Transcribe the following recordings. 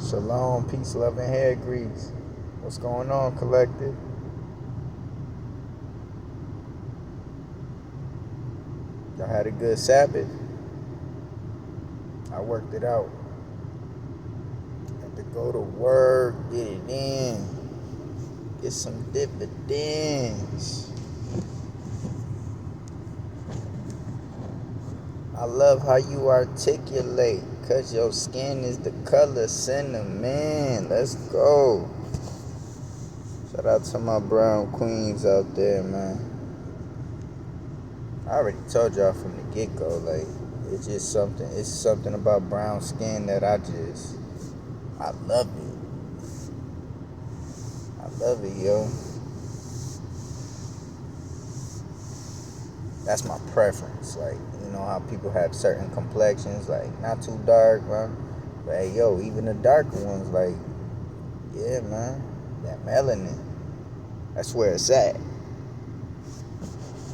Shalom, peace, love, and hair grease. What's going on, collective? Y'all had a good Sabbath? I worked it out. Had to go to work, get it in, get some dividends. I love how you articulate, cause your skin is the color cinnamon. Let's go. Shout out to my brown queens out there, man. I already told y'all from the get-go, like, it's something about brown skin that I love it. I love it, yo. That's my preference. Like, you know how people have certain complexions, like, not too dark, man. But, hey, yo, even the darker ones, like, yeah, man, that melanin, that's where it's at.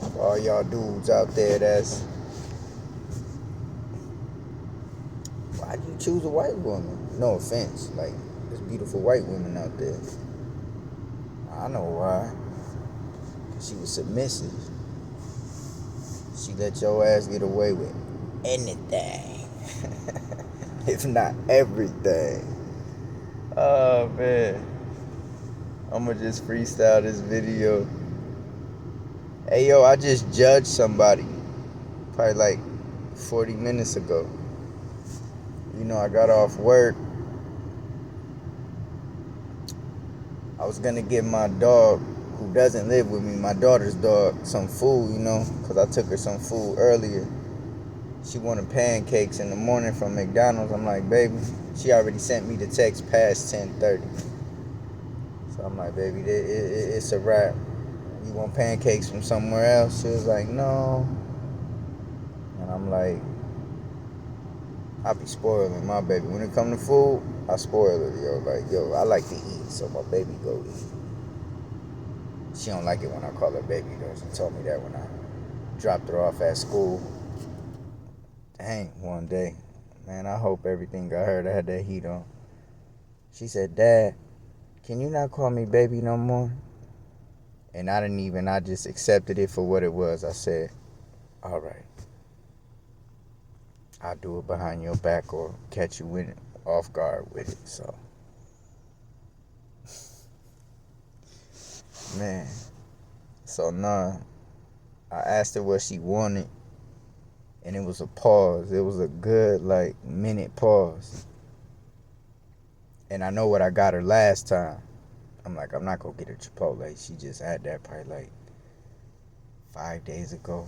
For all y'all dudes out there why'd you choose a white woman? No offense, like, there's beautiful white women out there. I know why. She was submissive. She let your ass get away with anything. If not everything. Oh, man. I'ma just freestyle this video. Hey, yo, I just judged somebody probably like 40 minutes ago. You know, I got off work. I was gonna give my dog, who doesn't live with me, my daughter's dog, some food, you know, because I took her some food earlier. She wanted pancakes in the morning from McDonald's. I'm like, baby, she already sent me the text past 10:30. So I'm like, baby, it's a wrap. You want pancakes from somewhere else? She was like, no. And I'm like, I be spoiling my baby. When it come to food, I spoil her, yo. Like, yo, I like to eat, so my baby go eat. She don't like it when I call her baby, though. She told me that when I dropped her off at school. Dang, one day. Man, I hope everything got her that had that heat on. She said, Dad, can you not call me baby no more? And I just accepted it for what it was. I said, all right. I'll do it behind your back or catch you in off guard with it. So, man. So, nah. I asked her what she wanted. And it was a pause. It was a good, like, minute pause. And I know what I got her last time. I'm like, I'm not going to get her Chipotle. She just had that probably like 5 days ago.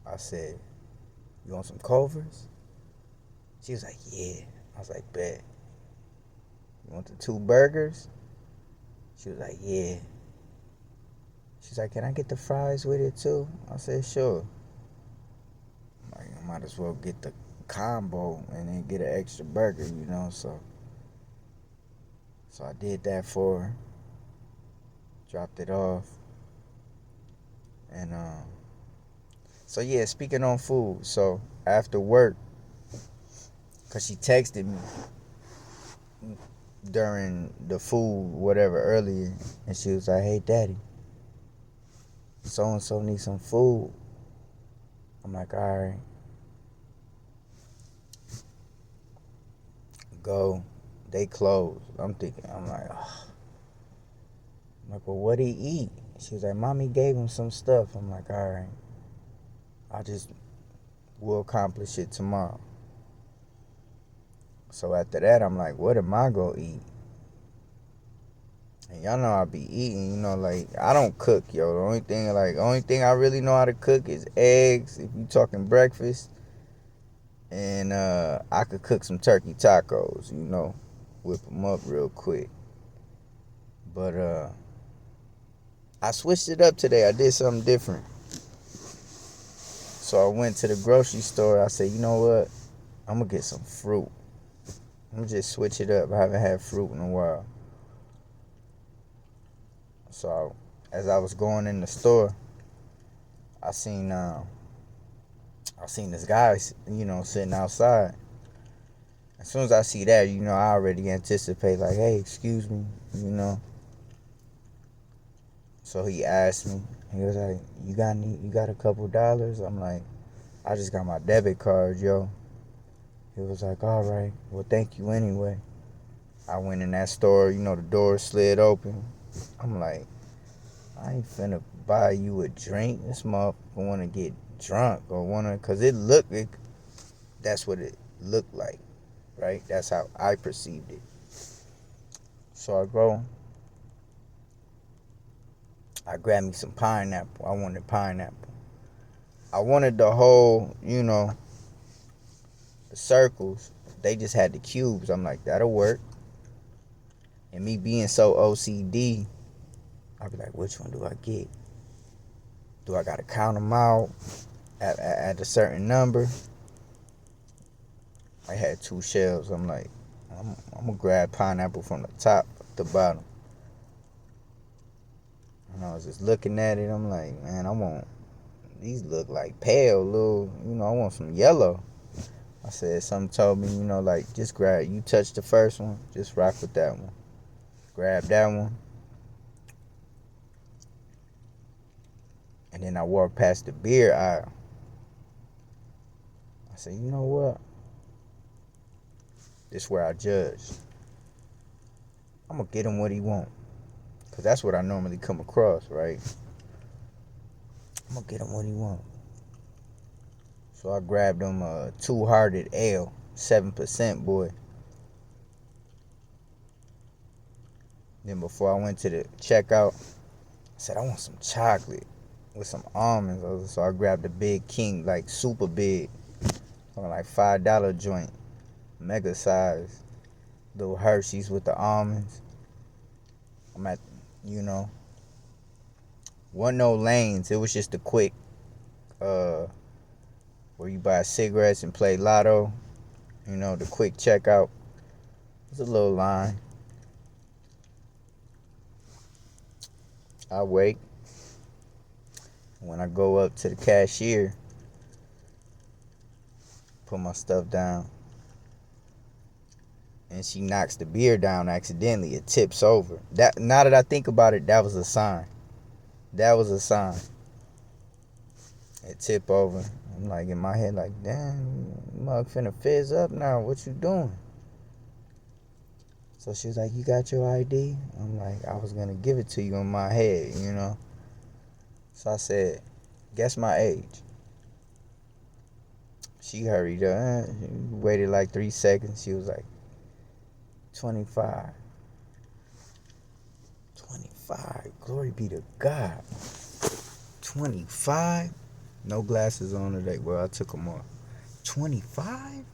I said, you want some Culver's? She was like, yeah. I was like, bet. You want the 2 burgers? She was like, yeah. She's like, can I get the fries with it too? I said, sure. I'm like, I might as well get the combo and then get an extra burger, you know, so I did that for her. Dropped it off. And so yeah, speaking on food, so after work, cause she texted me during the food, whatever, earlier, and she was like, hey daddy, so-and-so needs some food. I'm like, alright. Go. They closed. I'm like, oh. I'm like, well, what'd he eat? She was like, mommy gave him some stuff. I'm like, alright. We'll accomplish it tomorrow. So after that, I'm like, what am I gonna eat? And y'all know I be eating, you know, like, I don't cook, yo. The only thing I really know how to cook is eggs, if you talking breakfast. And I could cook some turkey tacos, you know, whip them up real quick. But I switched it up today. I did something different. So I went to the grocery store. I said, you know what? I'm going to get some fruit. I'm going to just switch it up. I haven't had fruit in a while. So as I was going in the store, I seen this guy, you know, sitting outside. As soon as I see that, I already anticipate, like, hey, excuse me, you know. So he asked me, he was like, you got a couple dollars? I'm like, I just got my debit card, yo. He was like, all right, well, thank you anyway. I went in that store, the door slid open. I'm like, I ain't finna buy you a drink. This motherfucker wanna get drunk or cause that's what it looked like, right? That's how I perceived it. So I grabbed me some pineapple. I wanted pineapple. I wanted the whole, the circles. They just had the cubes. I'm like, that'll work. And me being so OCD, I'd be like, which one do I get? Do I gotta count them out at a certain number? I had 2 shells. I'm like, I'm gonna grab pineapple from the top to the bottom. And I was just looking at it. I'm like, man, these look like pale, little, I want some yellow. I said, something told me, like, just grab, you touch the first one, just rock with that one. Grab that one. And then I walked past the beer aisle. I said, you know what? This is where I judge. I'm going to get him what he want. Because that's what I normally come across, right? I'm going to get him what he want. So I grabbed him a Two-Hearted Ale, 7%, boy. Then before I went to the checkout, I said, I want some chocolate with some almonds. So I grabbed a Big King, like super big. Like $5 joint. Mega size. Little Hershey's with the almonds. I'm at, wasn't no lanes. It was just a quick, where you buy cigarettes and play lotto. The quick checkout. It's a little line. I wait. When I go up to the cashier, put my stuff down, and she knocks the beer down accidentally. It tips over. Now that I think about it, that was a sign. That was a sign. It tip over. I'm like in my head, like, damn, you mug finna fizz up now. What you doing? So she was like, you got your ID? I'm like, I was gonna give it to you in my head, So I said, guess my age. She hurried up. Waited like 3 seconds. She was like, 25. 25. Glory be to God. 25? No glasses on today. Well, I took them off. 25?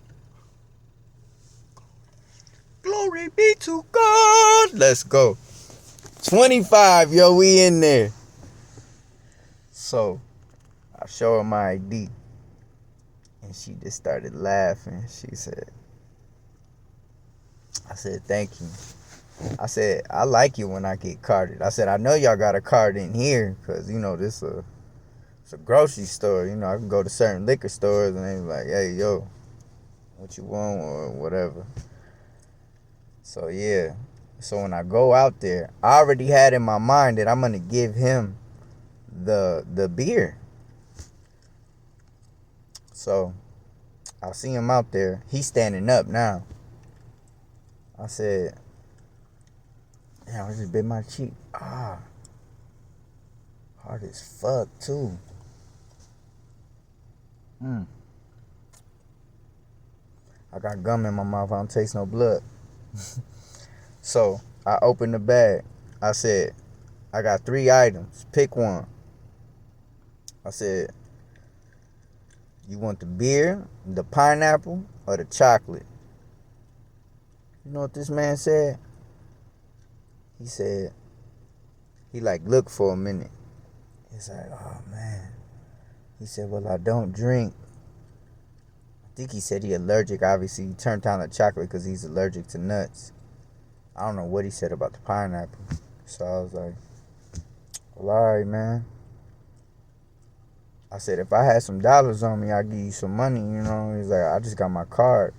Glory be to God. Let's go. 25, yo, we in there. So, I show her my ID. And she just started laughing. She said, I said, thank you. I said, I like it when I get carded. I said, I know y'all got a card in here because, this it's a grocery store. I can go to certain liquor stores and they be like, hey, yo, what you want or whatever. So, yeah. So, when I go out there, I already had in my mind that I'm going to give him the beer. So, I see him out there. He's standing up now. I said, damn, I just bit my cheek. Hard as fuck, too. I got gum in my mouth. I don't taste no blood. So, I opened the bag. I said, I got 3 items. Pick one. I said, you want the beer, the pineapple, or the chocolate? You know what this man said? He said, he looked for a minute. He's like, oh man. He said, well, I don't drink. I think he said he allergic. Obviously, he turned down the chocolate because he's allergic to nuts. I don't know what he said about the pineapple. So I was like, well, all right, man. I said, if I had some dollars on me, I'd give you some money, He's like, I just got my card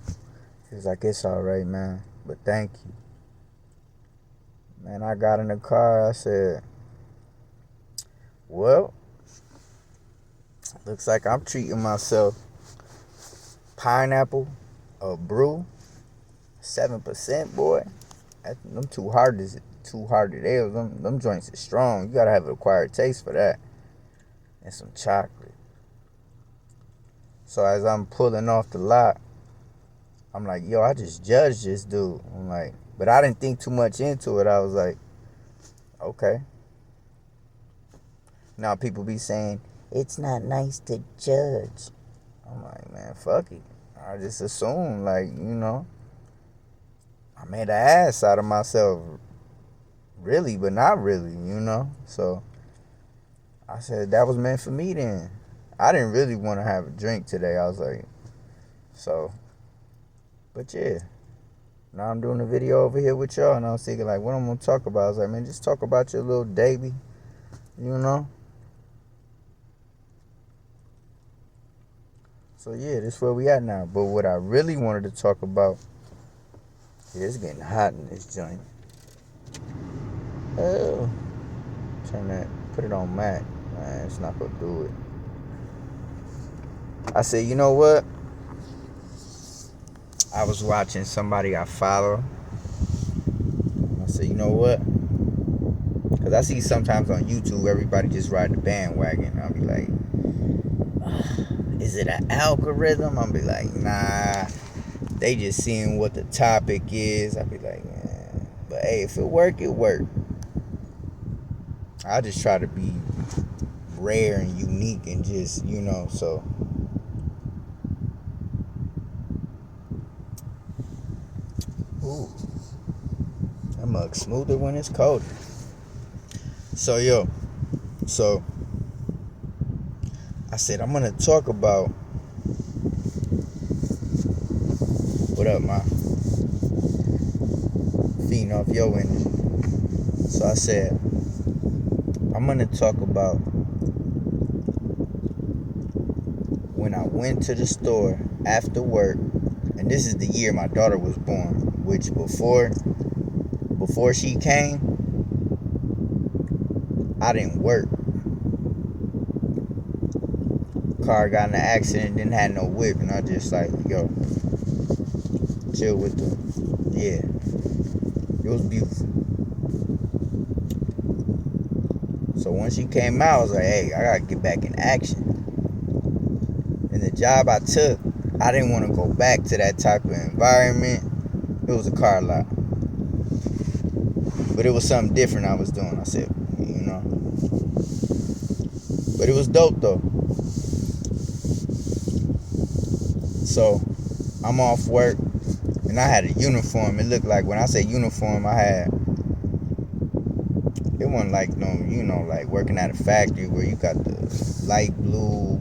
He's like, it's alright, man. But thank you. Man, I got in the car. I said, well, looks like I'm treating myself. Pineapple, a brew, 7%, boy. Them too hard ales. Them joints are strong. You gotta have an acquired taste for that. And some chocolate. So as I'm pulling off the lot, I'm like, yo, I just judged this dude. I'm like, but I didn't think too much into it. I was like, okay. Now people be saying, it's not nice to judge. I'm like, man, fuck it. I just assume, like, I made an ass out of myself. Really, but not really. So I said that was meant for me then. I didn't really want to have a drink today. I was like, so, but yeah. Now I'm doing a video over here with y'all, and I was thinking, like, what I'm going to talk about. I was like, man, just talk about your little daily, So yeah, this is where we at now. But what I really wanted to talk about, it's getting hot in this joint. Oh, put it on Mac. Man, it's not going to do it. I said, you know what? I was watching somebody I follow. I said, you know what? Because I see sometimes on YouTube, everybody just ride the bandwagon. I'll be like, is it an algorithm? I'll be like, nah. They just seeing what the topic is. I'll be like, man. But hey, if it work, it work. I just try to be rare and unique and just, so. Ooh. That mug's smoother when it's colder. So, I said, I'm going to talk about, what up, ma? Feeding off your energy. So I said, I'm going to talk about when I went to the store after work, and this is the year my daughter was born, which before she came, I didn't work. Car got in an accident, didn't have no whip, and I just like, yo, chill with yeah. It was beautiful. So once she came out, I was like, hey, I gotta get back in action. And the job I took, I didn't want to go back to that type of environment. It was a car lot. But it was something different I was doing. I said, But it was dope though. So I'm off work and I had a uniform. It looked like, when I say uniform, it wasn't like like working at a factory where you got the light blue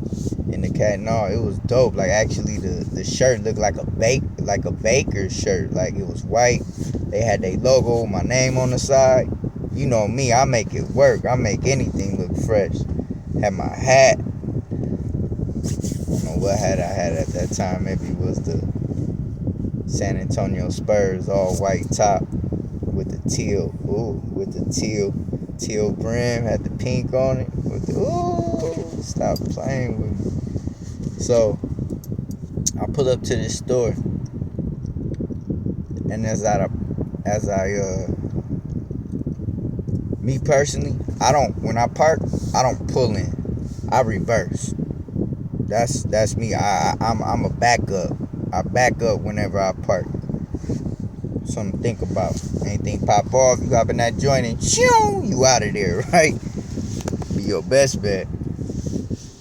and the cat. No, it was dope. Like actually the shirt looked like a baker's shirt. Like it was white. They had their logo, my name on the side. You know me, I make it work. I make anything look fresh. Had my hat. I don't know what hat I had at that time. Maybe it was the San Antonio Spurs all white top with the teal brim, had the pink on it. Stop playing with me. So I pull up to this store, and me personally, when I park, I don't pull in. I reverse. That's me. I'm a backup. I back up whenever I park. Something to think about. Anything pop off, you hop in that joint and shoo, you out of there, right? Be your best bet.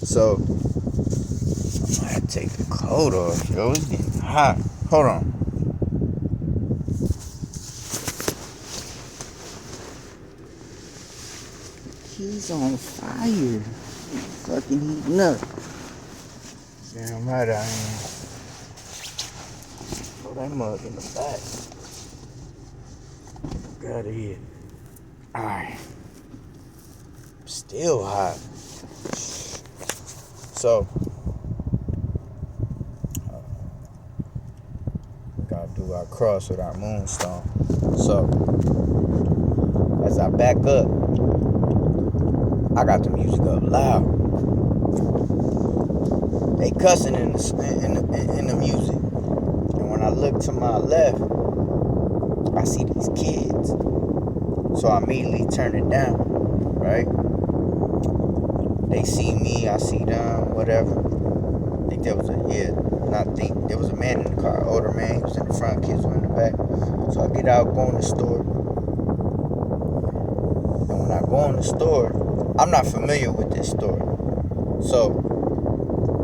So I might have to take the coat off, yo. It's getting hot. Hold on. He's on fire. Fucking heating up. Damn right I am. Throw that mug in the back. Got it. Alright. Still hot. So got do our cross with our moonstone. So as I back up, I got the music up loud. They cussing in the music. And when I look to my left, I see these kids. So I immediately turn it down, right? They see me, I see them, whatever. I think there was there was a man in the car, older man. He was in the front, kids were in the back. So I get out, go in the store. And when I go in the store, I'm not familiar with this store. So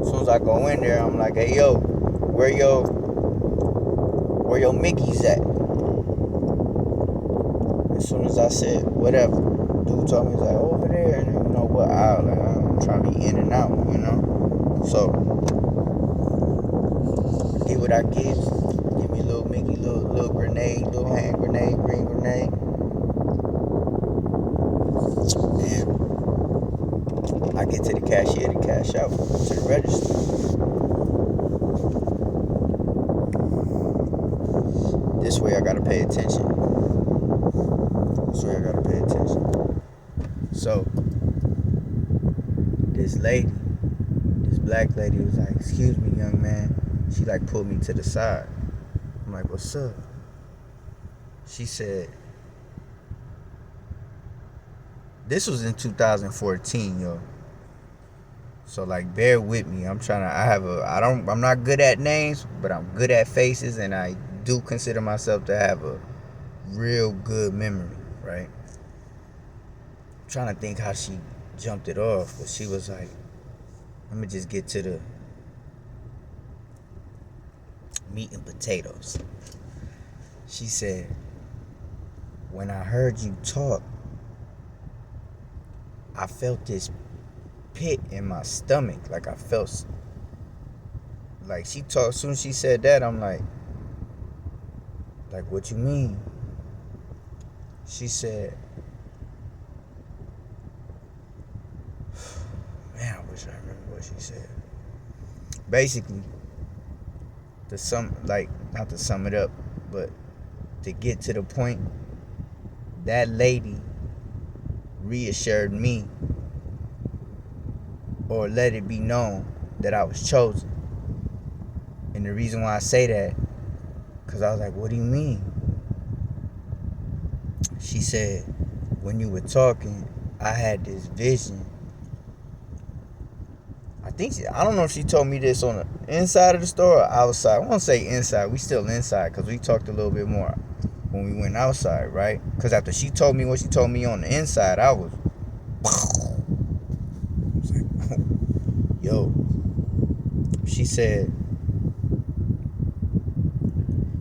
as soon as I go in there, I'm like, hey, yo, where your Mickey's at? As soon as I said, whatever, dude told me, he's like, over there, and you know what, I'm trying to be in and out, you know? So, I get what I get. Give me a little Mickey, little grenade, little hand grenade, green grenade. And I get to the cashier to cash out to the register. This way I gotta pay attention. So, this black lady was like, excuse me, young man. She like pulled me to the side. I'm like, what's up? She said, this was in 2014, yo. So like, bear with me. I'm not good at names, but I'm good at faces, and I do consider myself to have a real good memory, right? I'm trying to think how she jumped it off, but she was like, let me just get to the meat and potatoes. She said, when I heard you talk, I felt this pit in my stomach. Like I felt, like she talked, as soon as she said that, I'm like, what you mean? She said, man, I wish I remember what she said. Basically, not to sum it up, but to get to the point, that lady reassured me, or let it be known, that I was chosen. And the reason why I say that, because I was like, what do you mean? She said, when you were talking, I had this vision. I don't know if she told me this on the inside of the store or outside. I want to say inside. We still inside because we talked a little bit more when we went outside, right? Because after she told me what she told me on the inside, I was like, yo. She said,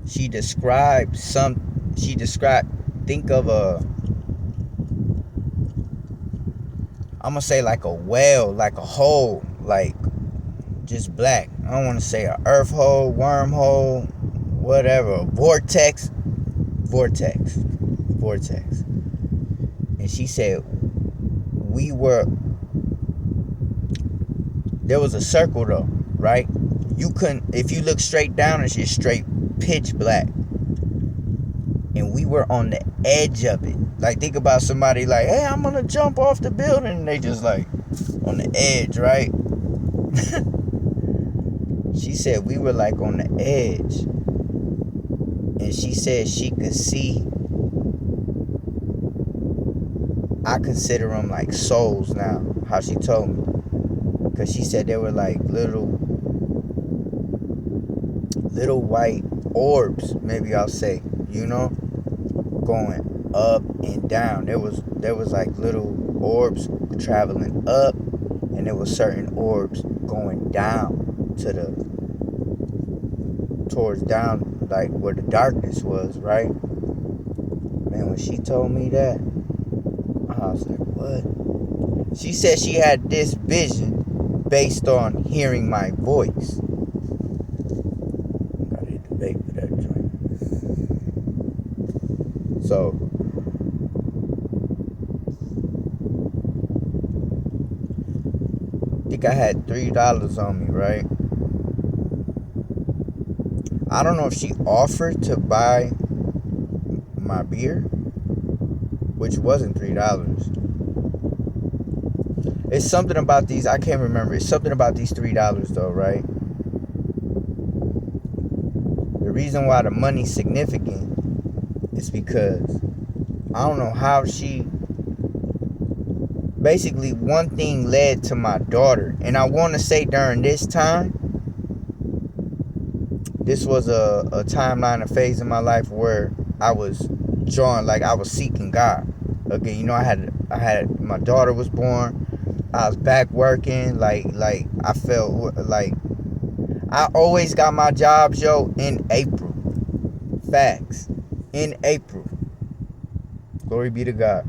think of I'm going to say like a well, like a hole, like just black. I don't want to say an earth hole, wormhole, whatever, vortex. And she said, there was a circle though, right? You couldn't, if you look straight down, it's just straight pitch black. And we were on the edge of it. Like, think about somebody like, hey, I'm gonna jump off the building, and they just like on the edge, right? She said we were like on the edge. And she said she could see, I consider them like souls now, how she told me. Because she said they were like little white orbs, maybe I'll say, you know, going up and down. There was like little orbs traveling up, and there was certain orbs going down towards down, like where the darkness was, right? Man, when she told me that, I was like, what? She said she had this vision based on hearing my voice. Gotta hit the vape for that joint. So, I think I had $3 on me, right? I don't know if she offered to buy my beer, which wasn't $3. It's something about these, I can't remember. It's something about these $3 though, right? The reason why the money's significant is because I don't know how she, basically one thing led to my daughter. And I want to say during this time, this was a timeline, a phase in my life where I was drawing, like I was seeking God. Okay, you know, I had my daughter was born. I was back working, like I felt like I always got my jobs, yo, in April. Facts. In April. Glory be to God.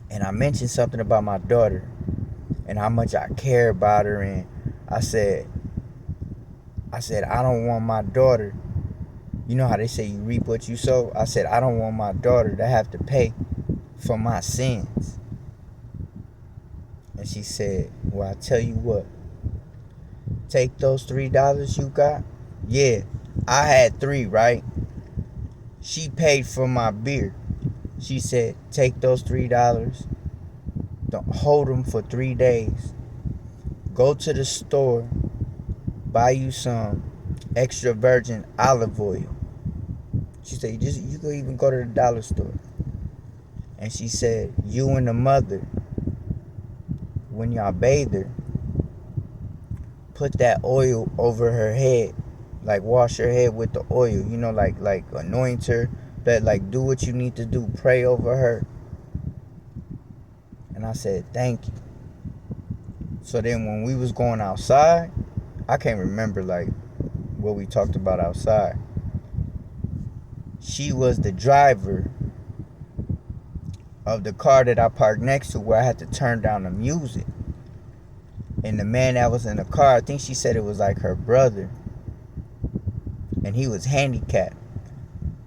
And I mentioned something about my daughter and how much I care about her, and I said I don't want my daughter, you know how they say you reap what you sow? I said I don't want my daughter to have to pay for my sins. And she said, well, I tell you what, take those $3 you got. Yeah, I had 3, right? She paid for my beer. She said, take those $3, don't hold them for 3 days. Go to the store, buy you some extra virgin olive oil. She said, you could even go to the dollar store. And she said, you and the mother, when y'all bathe her, put that oil over her head. Like wash her head with the oil. You know, like anoint her. That like do what you need to do. Pray over her. And I said, thank you. So then when we was going outside, I can't remember like what we talked about outside. She was the driver of the car that I parked next to, where I had to turn down the music. And the man that was in the car, I think she said it was like her brother. And he was handicapped.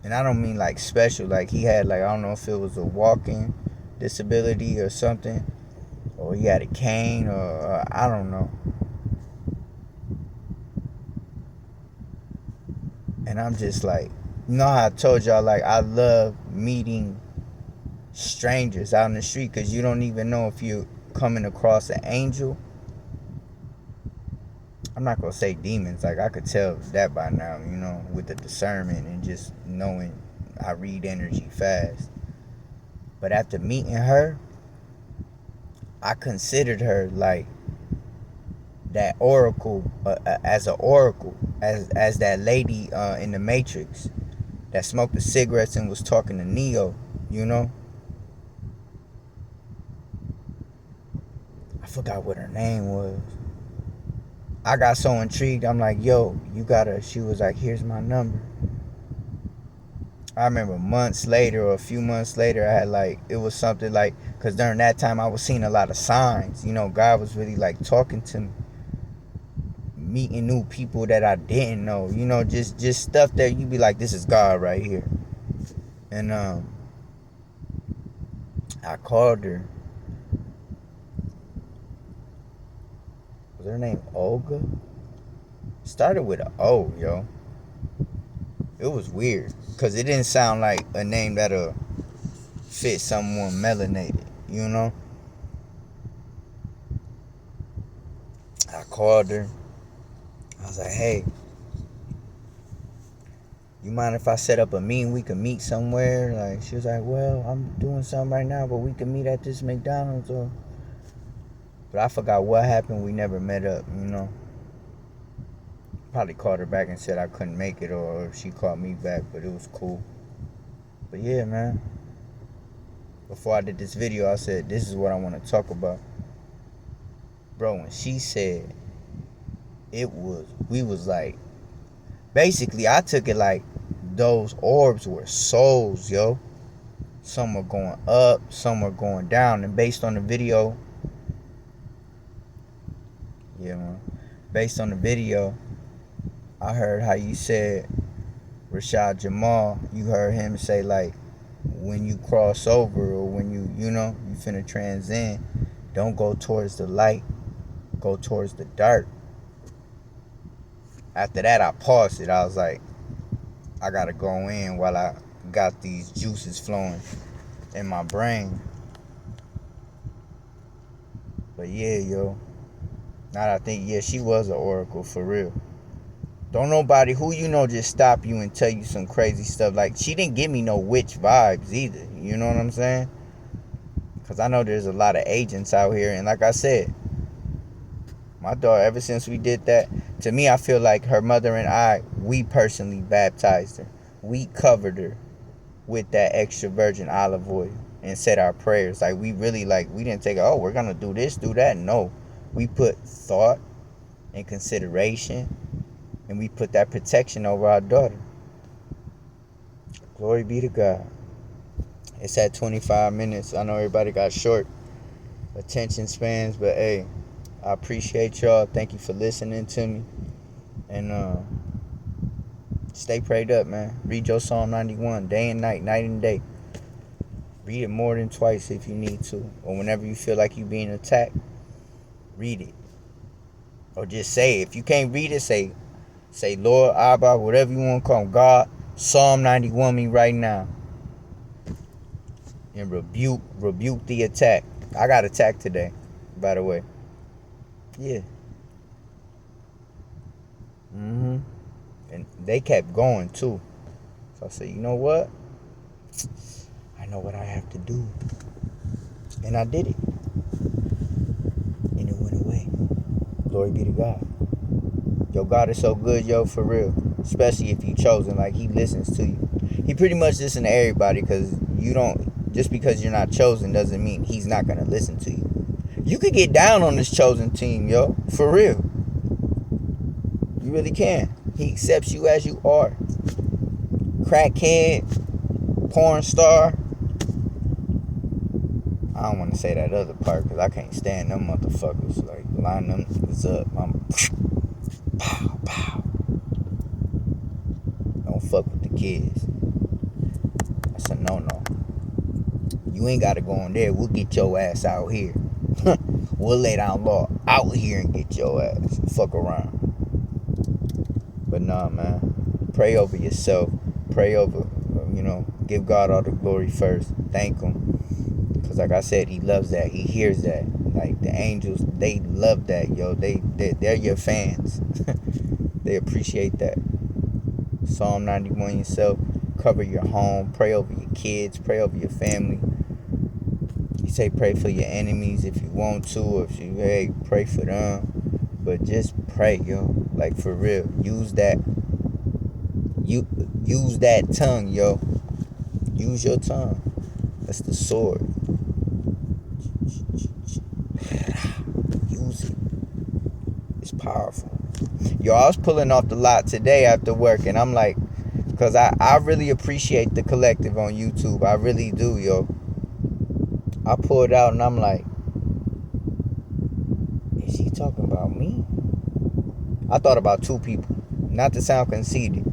And I don't mean like special, like he had like, I don't know if it was a walking disability or something, or he had a cane, or I don't know. And I'm just like, you know how I told y'all, like I love meeting strangers out in the street, because you don't even know if you're coming across an angel. I'm not gonna say demons, like I could tell that by now, you know, with the discernment and just knowing I read energy fast. But after meeting her, I considered her like that oracle, as an oracle, as that lady in the Matrix that smoked the cigarettes and was talking to Neo, you know. I forgot what her name was. I got so intrigued. I'm like, yo, you gotta. She was like, here's my number. I remember months later, or a few months later, I had like, it was something like, because during that time I was seeing a lot of signs. You know, God was really like talking to me, meeting new people that I didn't know. You know, just stuff that you be like, this is God right here. And I called her. Was her name Olga? Started with an O, yo. It was weird, because it didn't sound like a name that'll fit someone melanated, you know? I called her. I was like, hey, you mind if I set up a meeting? We can meet somewhere. Like, she was like, well, I'm doing something right now, but we can meet at this McDonald's. But I forgot what happened. We never met up, you know? Probably called her back and said I couldn't make it, or she called me back, but it was cool. But yeah, man. Before I did this video, I said, this is what I want to talk about. Bro, when she said we was like, basically, I took it like those orbs were souls, yo. Some were going up, some were going down. And based on the video, yeah, man. Based on the video, I heard how you said Rashad Jamal, you heard him say like, when you cross over, or when you know, you finna transcend, don't go towards the light, go towards the dark. After that, I paused it. I was like, I gotta go in while I got these juices flowing in my brain. But yeah, yo. Now that I think, yeah, she was an oracle for real. Don't nobody who you know just stop you and tell you some crazy stuff. Like, she didn't give me no witch vibes either. You know what I'm saying? Because I know there's a lot of agents out here. And like I said, my daughter, ever since we did that, to me, I feel like her mother and I, we personally baptized her. We covered her with that extra virgin olive oil and said our prayers. Like, we really, like, we didn't take, oh, we're going to do this, do that. No. We put thought and consideration, and we put that protection over our daughter. Glory be to God. It's at 25 minutes. I know everybody got short attention spans, but hey, I appreciate y'all. Thank you for listening to me. And stay prayed up, man. Read your Psalm 91 day and night, night and day. Read it more than twice if you need to. Or whenever you feel like you're being attacked, read it. Or just say it. If you can't read it, say Lord, Abba, whatever you want to call him, God, Psalm 91 me right now. And rebuke the attack. I got attacked today, by the way. Yeah. And they kept going too. So I said, you know what? I know what I have to do. And I did it. And it went away. Glory be to God. Yo, God is so good, yo, for real. Especially if you chosen, like, he listens to you. He pretty much listens to everybody, because you don't, just because you're not chosen doesn't mean he's not going to listen to you. You could get down on this chosen team, yo, for real. You really can. He accepts you as you are. Crackhead, porn star. I don't want to say that other part because I can't stand them motherfuckers. Like, line them up. I'm pow, pow. Don't fuck with the kids. That's a no-no. You ain't got to go on there. We'll get your ass out here. We'll lay down law out here and get your ass. Fuck around. But nah, man. Pray over yourself. Pray over, give God all the glory first. Thank him. Because like I said, he loves that. He hears that. Like, the angels, they love that, yo. They're your fans. They appreciate that. Psalm 91 yourself. Cover your home. Pray over your kids. Pray over your family. You say pray for your enemies if you want to. Or if you, hey, pray for them. But just pray, yo. Like, for real. Use that tongue, yo. Use your tongue. That's the sword. Use it. It's powerful. Yo, I was pulling off the lot today after work, and I'm like, because I really appreciate the collective on YouTube. I really do, yo. I pulled out, and I'm like, is he talking about me? I thought about two people. Not to sound conceited,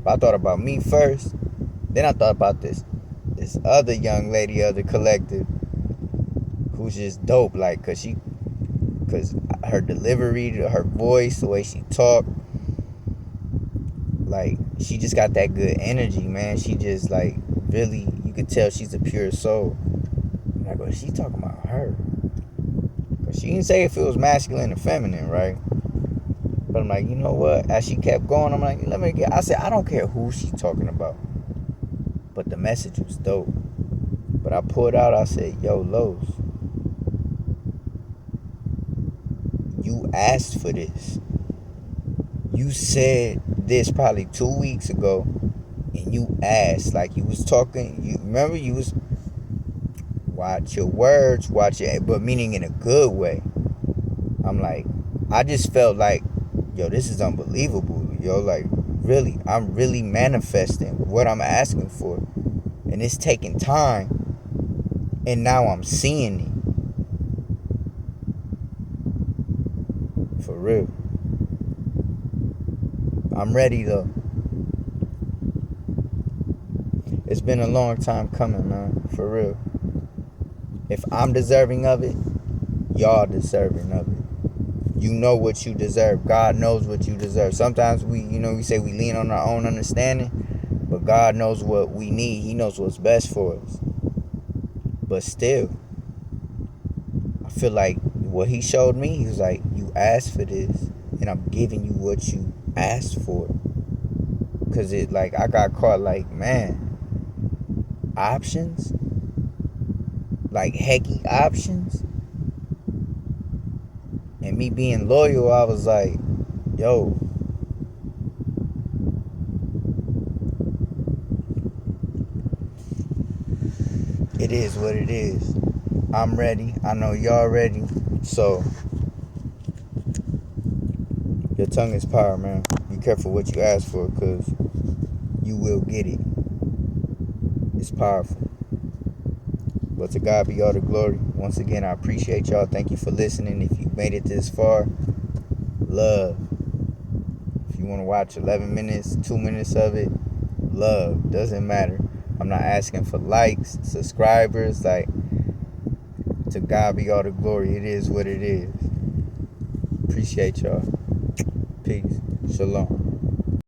but I thought about me first. Then I thought about this other young lady of the collective who's just dope, like, cause her delivery, her voice, the way she talked, like, she just got that good energy, man. She just, like, really, you could tell she's a pure soul. And I go, she talking about her? Cause she didn't say if it was masculine or feminine, right? But I'm like, you know what? As she kept going, I'm like, I said, I don't care who she's talking about. But the message was dope. But I pulled out, I said, yo, Lowe's, you asked for this. You said this probably 2 weeks ago, and you asked, like, you was talking, you remember, you was, watch your words, but meaning in a good way. I'm like, I just felt like, yo, this is unbelievable, yo, like, really, I'm really manifesting what I'm asking for, and it's taking time, and now I'm seeing it, for real. I'm ready, though. It's been a long time coming, man, for real. If I'm deserving of it, y'all deserving of it. You know what you deserve. God knows what you deserve. Sometimes we say we lean on our own understanding, but God knows what we need. He knows what's best for us. But still, I feel like what he showed me, he was like, you asked for this, and I'm giving you what you asked for. Because I got caught like, man, options? Like hecky options? And me being loyal, I was like, yo, it is what it is. I'm ready. I know y'all ready. So, your tongue is power, man. Be careful what you ask for, because you will get it. It's powerful. But to God be all the glory. Once again, I appreciate y'all. Thank you for listening. If you made it this far, love. If you want to watch 11 minutes, 2 minutes of it, love. Doesn't matter. I'm not asking for likes, subscribers. Like, to God be all the glory. It is what it is. Appreciate y'all. Peace. Shalom.